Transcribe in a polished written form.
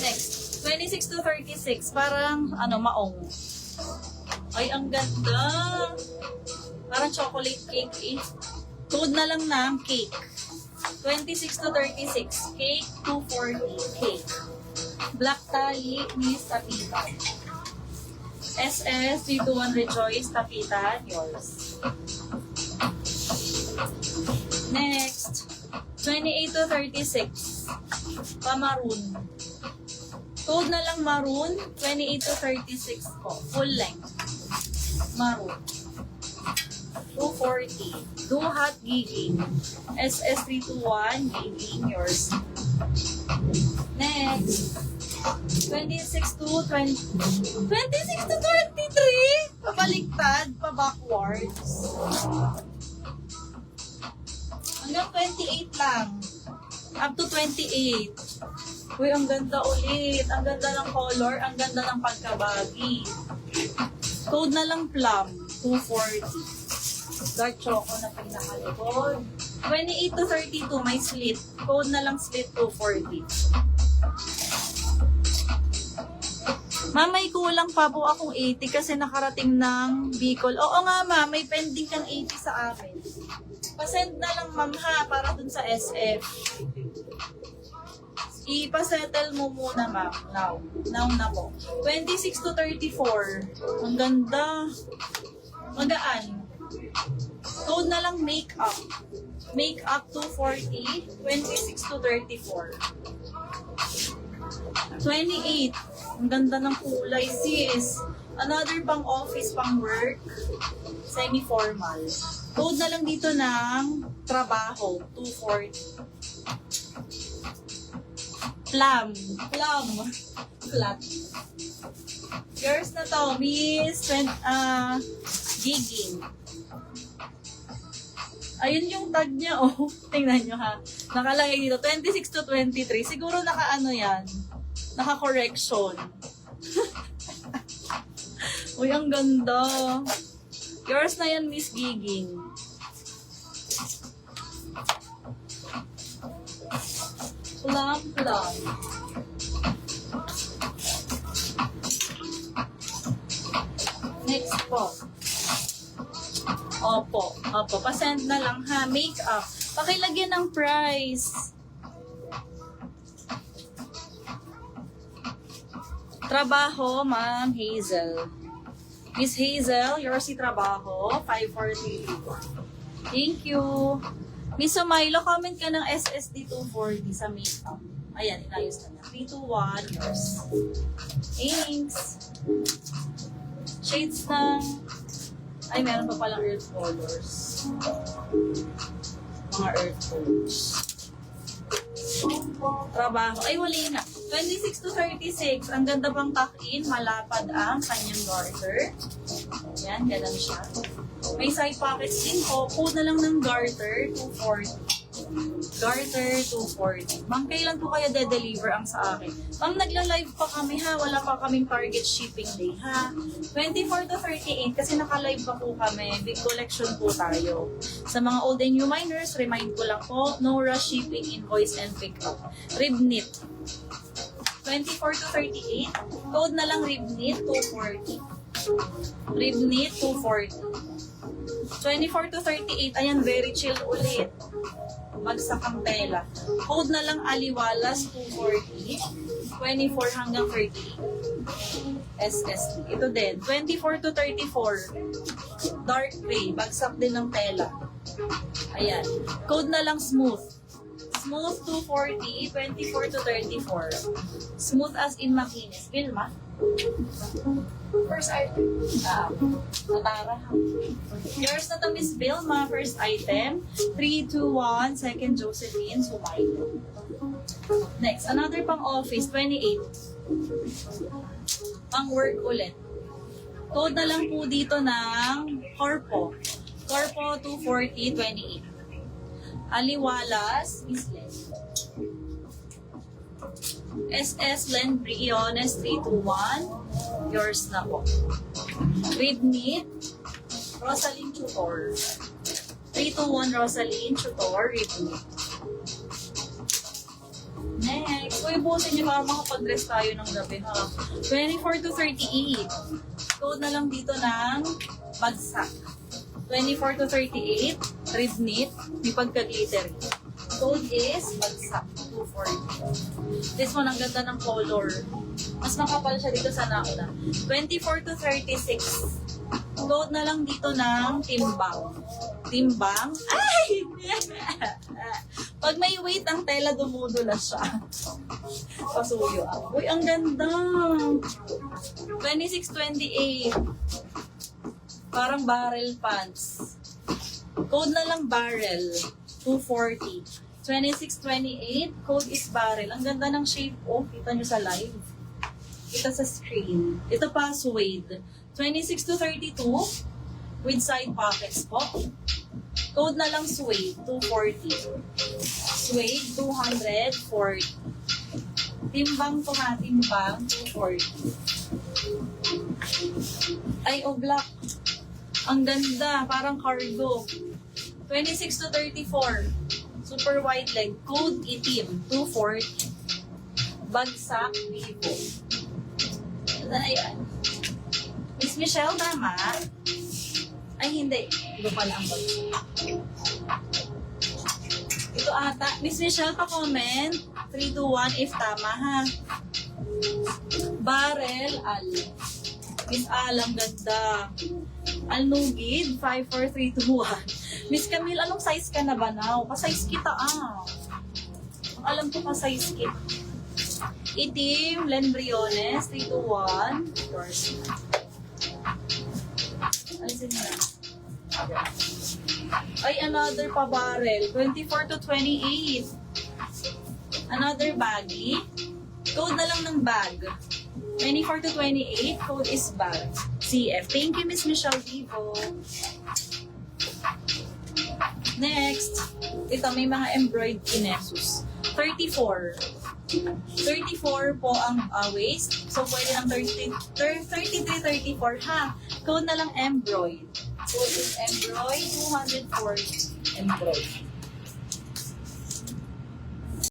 Next, 26 to 36. Parang, maong. Ay, ang ganda. Parang chocolate cake eh. Code na lang ng cake. 26 to 36. Cake, 240. Cake. Black Tali, Miss Tapitan. SS, 321 Rejoice, Tapitan, yours. Next, 28 to 36. Pamaroon. Code na lang maroon, 28 to 36 po. Full length. Maroon. 240. Duhat Giging. SS321 Giging, yours. Next, 26 to 20. 26 to 23? Pabaliktad, pa-backwards. Hanggang 28 lang. Up to 28. Uy, ang ganda ulit. Ang ganda ng color. Ang ganda ng pagkabagi. Code na lang plum. 240. Dark choco na pinakalikod. 28 to 32, may slit. Code na lang slit 240. Ma'am, may kulang pa po akong 80 kasi nakarating ng Bicol. Oo nga ma'am, may pending kang 80 sa amin. Pasend na lang ma'am ha, para dun sa SF. Ipasettle mo muna ma'am. Now na po. 26 to 34. Ang ganda. Magaan. Code na lang makeup. Makeup 240. 26 to 34. 28. Ang ganda ng kulay sis. Another pang office, pang work. Semi-formal. Code na lang dito ng trabaho. 240. Plum. Flat. Yours na to, Miss Giging. Ayun yung tag niya, oh. Tingnan nyo ha. Nakalagay dito, 26 to 23. Siguro naka-ano yan. Naka-correction. Uy, ang ganda. Yours na yan, Miss Giging. Plum. Next po. Opo. Pasend na lang ha. Makeup. Pakilagyan ng price. Trabaho, Ma'am Hazel. Miss Hazel, yours si trabaho. 540. Thank you. Miss Milo, comment ka ng SSD 240 sa makeup. Ayan, inayos na niya. 321, yours. Thanks. Shades ng... Ay, meron pa palang earth colors. Mga earth colors. Trabaho. Ay, wali na. 26 to 36. Ang ganda pang tuck-in. Malapad ang kanyang garter. Yan, ganun siya. May side pockets din po. Code na lang ng garter, 240. Garter, 240. Ma'am, kailan po kaya de-deliver ang sa akin? Ma'am, nagla-live pa kami ha. Wala pa kaming target shipping day ha. 24 to 38 kasi naka-live pa po kami. Big collection po tayo. Sa mga old and new miners, remind ko lang po, no rush shipping, invoice, and pick up. Rib knit. 24 to 38. Code na lang rib knit, 240. Rib knit, 240. 24 to 38, ayan, very chill ulit. Bagsak ang tela. Code na lang aliwalas, 240. 24 hanggang 30. SSD. Ito din, 24 to 34. Dark gray, bagsak din ng tela. Ayan. Code na lang smooth. Smooth 240, 24 to 34. Smooth as in makinis. Vilma? First item. Natara. Yours na to, Miss Vilma. First item. 3, 2, 1. Second, Josephine. Sumailo. Next, another pang office. 28. Pang work ulit. Code na lang po dito ng Corpo. Corpo 240, 28. Aliwalas, Miss Len. SS Len Briones 321. Yours na po. Rib knit, Rosaline Tutor. 321 Rosaline Tutor, rib knit. Next, Uy, busin niyo para makapag-dress tayo ng gabi, ha? 24 to 38. Code na lang dito ng bagsak. 24 to 38, rib knit, may pagka-glittery. Code is bagsak, 240. This one, ang ganda ng color. Mas makapal siya dito sa nauna. 24 to 36. Code na lang dito ng timbang. Timbang. Ay! Pag may weight ang tela, dumudulas siya. Pasuyo ako. Uy, ang ganda! 26-28. Parang barrel pants. Code na lang barrel. 240. 26-28. Code is barrel. Ang ganda ng shape. Oh, kita nyo sa live. Kita sa screen. Ito pa, suede. 26 to 32 with side pockets po. Code na lang suede, 240. Suede, 240. Timbang to ha, timbang, 240. Ay, oh, black. Ang ganda, parang cargo. 26 to 34. Super wide leg. Code itim, 240. Bagsak, Vivo. Ito na yan. Miss Michelle, tama? Ay, hindi. Iba pala ang bagsak. Ito ata. Miss Michelle, pa-comment. 3, 2, 1 if tama, ha? Barrel, Al. Miss Al, ang ganda. Alnugid, 5, 4, 3, 2, 1. Miss Camille, anong size ka na ba now? Pa-size kita, ah. Alam ko pa-size kita. Itim, Len Briones, 3, 2, 1. Yours na. Alisin mo na. Ay, another pa barrel. 24 to 28. Another baggy. Code na lang ng bag. 24 to 28. Code is bag. CF. Thank you, Miss Michelle Vivo. Next. Ito, may mga embroidered kinesus. 34. 34 po ang waist. So, pwede ng 33, 34, ha? Code na lang embroid. Code is embroid, 240. Embroid.